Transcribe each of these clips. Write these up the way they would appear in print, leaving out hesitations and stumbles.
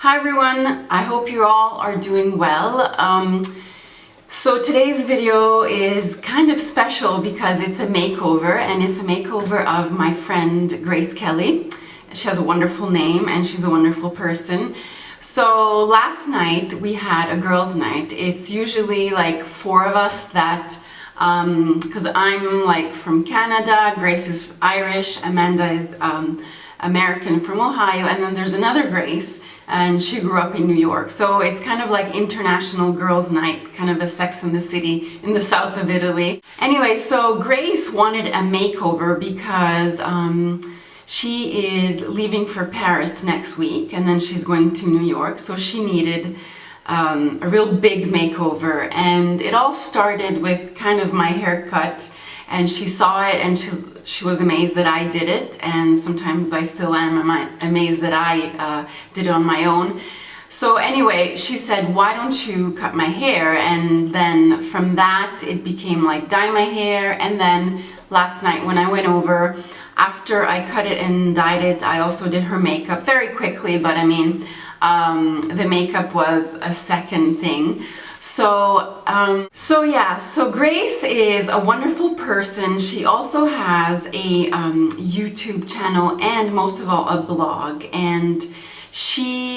Hi everyone, I hope you all are doing well. So today's video is kind of special because it's a makeover, and it's a makeover of my friend Grace Kelly. She has a wonderful name and she's a wonderful person. So last night we had a girls' night. It's usually like four of us that, because I'm like from Canada, Grace is Irish, Amanda is American from Ohio, and then there's another Grace and she grew up in New York. So it's kind of like international girls' night, kind of a Sex and the City in the south of Italy. Anyway, so Grace wanted a makeover because she is leaving for Paris next week and then she's going to New York, so she needed a real big makeover. And it all started with kind of my haircut, and she saw it and she was amazed that I did it, and sometimes I still am amazed that I did it on my own. So anyway, she said, why don't you cut my hair? And then from that it became like dye my hair. And then last night when I went over, after I cut it and dyed it, I also did her makeup very quickly, but I mean the makeup was a second thing. So Grace is a wonderful person. She also has a YouTube channel and most of all a blog, and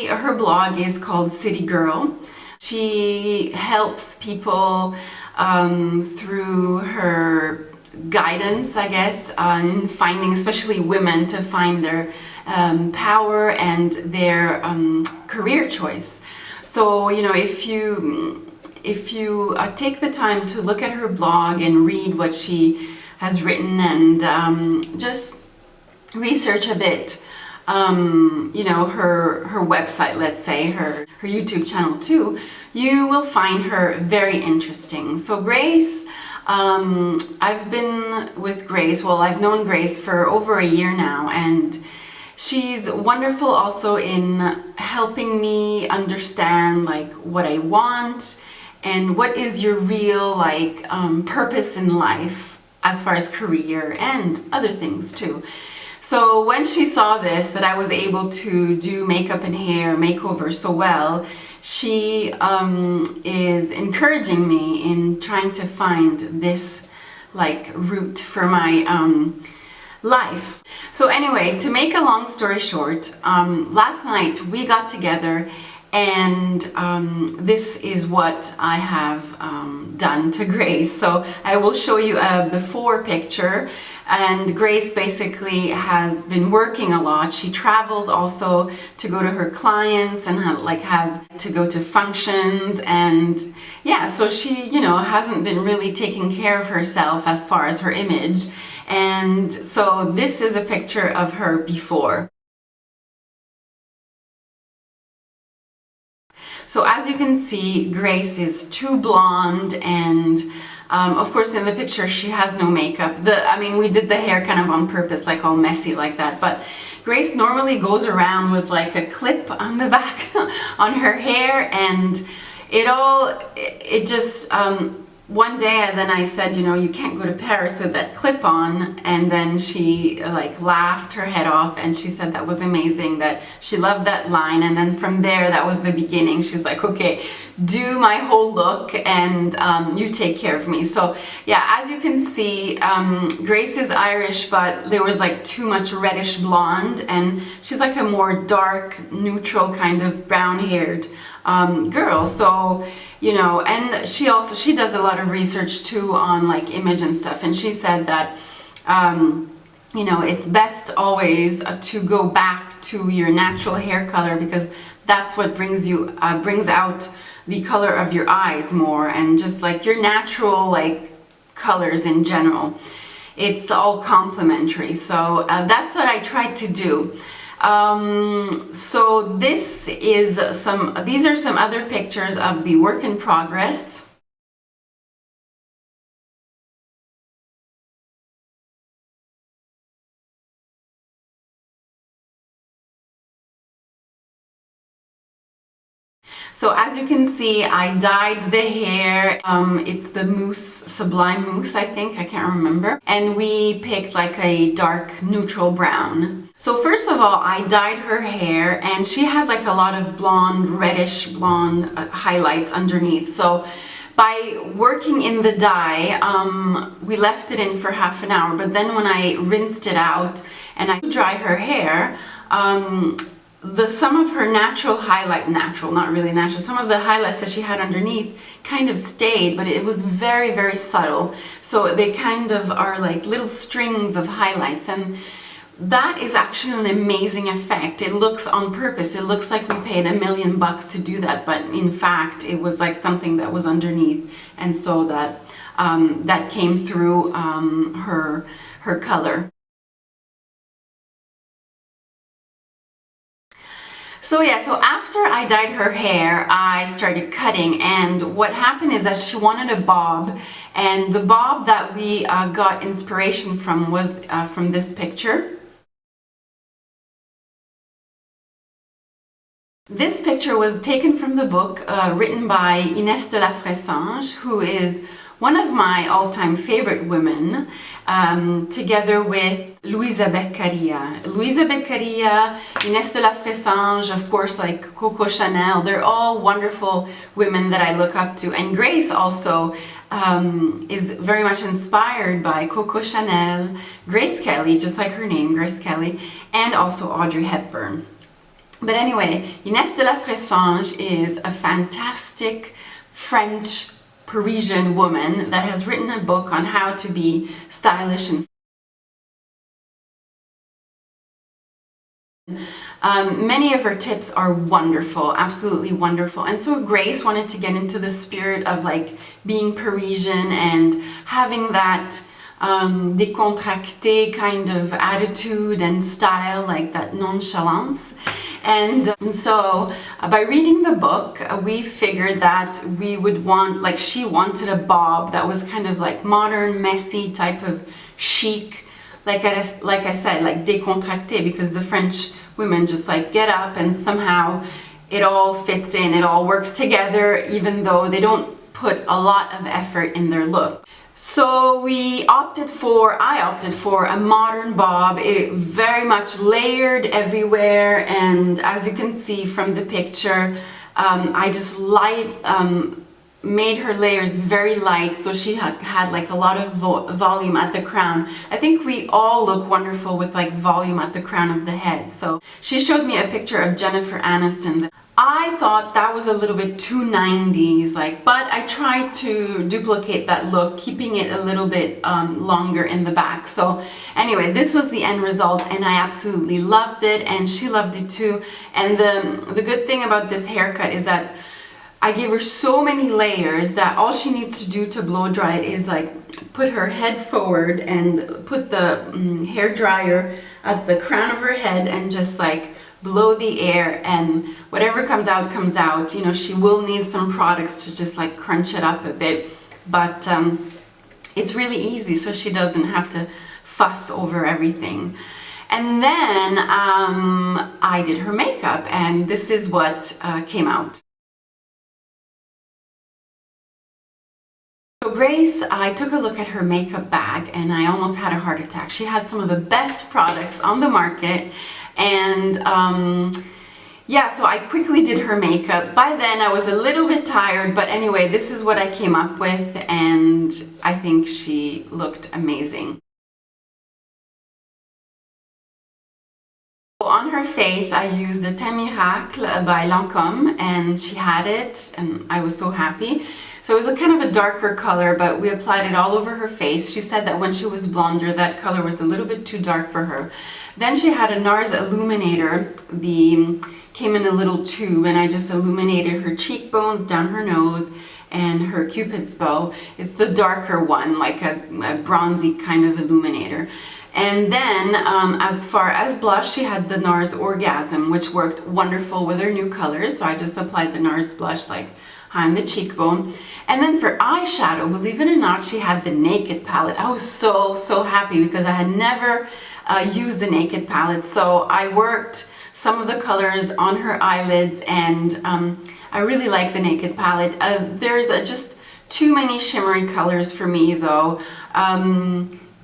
her blog is called City Girl. She helps people through her guidance, I guess, on finding, especially women, to find their power and their career choice. So, you know, if you take the time to look at her blog and read what she has written and just research a bit, you know, her website, let's say, her YouTube channel too, you will find her very interesting. So Grace, I've been with Grace, well, I've known Grace for over a year now, and she's wonderful also in helping me understand like what I want and what is your real like purpose in life as far as career and other things too. So when she saw this, that I was able to do makeup and hair makeover so well, she is encouraging me in trying to find this like route for my life. So anyway, to make a long story short, last night we got together, and this is what I have done to Grace. So I will show you a before picture. And Grace basically has been working a lot. She travels also to go to her clients and has to go to functions, and yeah, so she, you know, hasn't been really taking care of herself as far as her image. And so this is a picture of her before. So as you can see, Grace is too blonde, and of course in the picture she has no makeup. I mean, we did the hair kind of on purpose, like all messy like that, but Grace normally goes around with like a clip on the back on her hair, and it just one day then I said, you know, you can't go to Paris with that clip on, and then she like laughed her head off, and she said that was amazing, that she loved that line. And then from there, that was the beginning. She's like, okay, do my whole look, and you take care of me. So yeah, as you can see, Grace is Irish, but there was like too much reddish blonde, and she's like a more dark, neutral kind of brown-haired girl. So, you know, and she does a lot of research too on like image and stuff, and she said that you know, it's best always to go back to your natural hair color, because that's what brings out the color of your eyes more, and just like your natural like colors in general. It's all complementary. So that's what I tried to do. So these are some other pictures of the work in progress. So as you can see, I dyed the hair. It's the mousse, Sublime Mousse, I think, I can't remember. And we picked like a dark neutral brown. So first of all, I dyed her hair, and she had like a lot of blonde, reddish blonde highlights underneath. So by working in the dye, we left it in for half an hour, but then when I rinsed it out and I dry her hair, some of her natural highlight, not really natural, some of the highlights that she had underneath kind of stayed, but it was very, very subtle. So they kind of are like little strings of highlights, and that is actually an amazing effect. It looks on purpose. It looks like we paid $1 million to do that, but in fact, it was like something that was underneath, and so that that came through her color. So yeah, so after I dyed her hair, I started cutting, and what happened is that she wanted a bob, and the bob that we got inspiration from was from this picture. This picture was taken from the book written by Inès de la Fressange, who is one of my all-time favorite women, together with Louisa Beccaria. Louisa Beccaria, Inès de la Fressange, of course, like Coco Chanel, they're all wonderful women that I look up to. And Grace also is very much inspired by Coco Chanel, Grace Kelly, just like her name, Grace Kelly, and also Audrey Hepburn. But anyway, Inès de la Fressange is a fantastic French Parisian woman that has written a book on how to be stylish and many of her tips are wonderful, absolutely wonderful. And so Grace wanted to get into the spirit of like being Parisian and having that décontracté kind of attitude and style, like that nonchalance. And so by reading the book, we figured that we would want, like she wanted a bob that was kind of like modern, messy type of chic, like I said, like décontracté, because the French women just like get up and somehow it all fits in, it all works together, even though they don't put a lot of effort in their look. So I opted for a modern bob, it very much layered everywhere, and as you can see from the picture, I just made her layers very light, so she had like a lot of volume at the crown. I think we all look wonderful with like volume at the crown of the head. So she showed me a picture of Jennifer Aniston. I thought that was a little bit too 90s, like, but I tried to duplicate that look, keeping it a little bit longer in the back. So anyway, this was the end result, and I absolutely loved it, and she loved it too. And the good thing about this haircut is that I gave her so many layers that all she needs to do to blow dry it is like put her head forward and put the hair dryer at the crown of her head and just like blow the air, and whatever comes out comes out. You know, she will need some products to just like crunch it up a bit, but it's really easy, so she doesn't have to fuss over everything. And then I did her makeup, and this is what came out. So Grace, I took a look at her makeup bag and I almost had a heart attack. She had some of the best products on the market, and yeah, so I quickly did her makeup. By then I was a little bit tired, but anyway, this is what I came up with, and I think she looked amazing. On her face, I used the Teint Miracle by Lancôme, and she had it, and I was so happy. So it was a kind of a darker color, but we applied it all over her face. She said that when she was blonder, that color was a little bit too dark for her. Then she had a NARS illuminator, came in a little tube, and I just illuminated her cheekbones, down her nose, and her Cupid's bow. It's the darker one, like a bronzy kind of illuminator. And then as far as blush, she had the NARS Orgasm, which worked wonderful with her new colors. So I just applied the NARS blush like high on the cheekbone. And then for eyeshadow, believe it or not, she had the Naked palette. I was so happy because I had never used the Naked palette. So I worked some of the colors on her eyelids, and I really like the Naked palette. There's just too many shimmery colors for me though.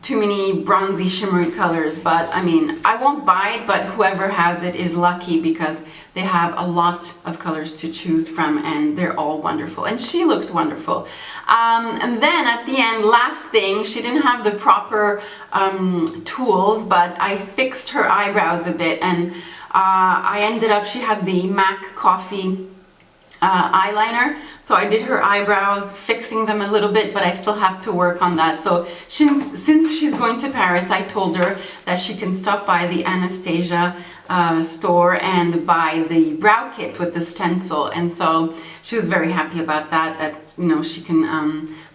too many bronzy shimmery colors, but I mean, I won't buy it, but whoever has it is lucky because they have a lot of colors to choose from and they're all wonderful. And she looked wonderful. And then at the end, last thing, she didn't have the proper tools, but I fixed her eyebrows a bit, and I ended up, she had the MAC Coffee eyeliner, so I did her eyebrows, fixing them a little bit, but I still have to work on that. So since she's going to Paris, I told her that she can stop by the Anastasia store and buy the brow kit with the stencil, and so she was very happy about that, you know, she can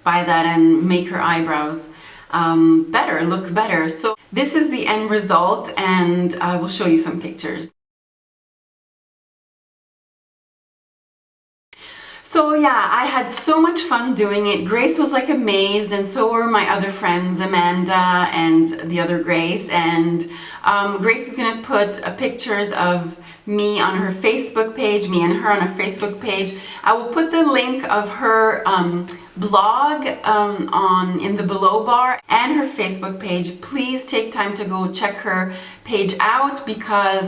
buy that and make her eyebrows better, look better. So this is the end result, and I will show you some pictures. So yeah, I had so much fun doing it. Grace was like amazed, and so were my other friends, Amanda and the other Grace. And Grace is gonna put pictures of me on her Facebook page, me and her on her Facebook page. I will put the link of her blog in the below bar and her Facebook page. Please take time to go check her page out, because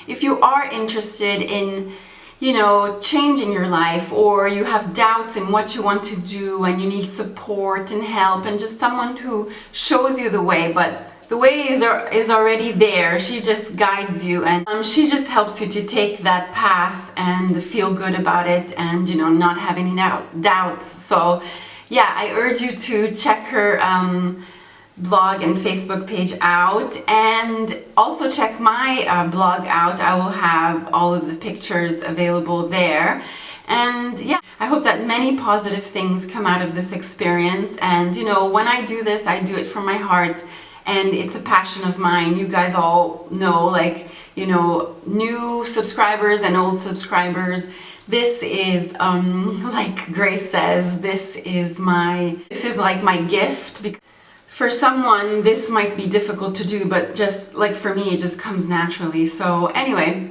if you are interested in, you know, changing your life, or you have doubts in what you want to do and you need support and help and just someone who shows you the way, but the way is already there. She just guides you, and she just helps you to take that path and feel good about it, and, you know, not have any doubts. So yeah, I urge you to check her blog and Facebook page out, and also check my blog out. I will have all of the pictures available there. And yeah, I hope that many positive things come out of this experience. And you know, when I do this, I do it from my heart, and it's a passion of mine. You guys all know, like, you know, new subscribers and old subscribers, this is like Grace says, this is like my gift. Because for someone, this might be difficult to do, but just like for me, it just comes naturally. So anyway,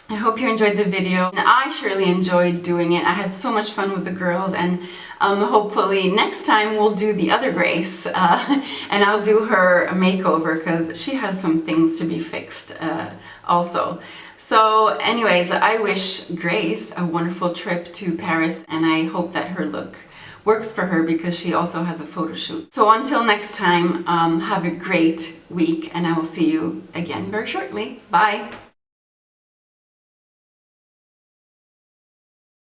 I hope you enjoyed the video. And I surely enjoyed doing it. I had so much fun with the girls, and hopefully next time we'll do the other Grace, and I'll do her makeover, because she has some things to be fixed also. So anyways, I wish Grace a wonderful trip to Paris, and I hope that her look works for her, because she also has a photo shoot. So until next time, have a great week, and I will see you again very shortly. Bye!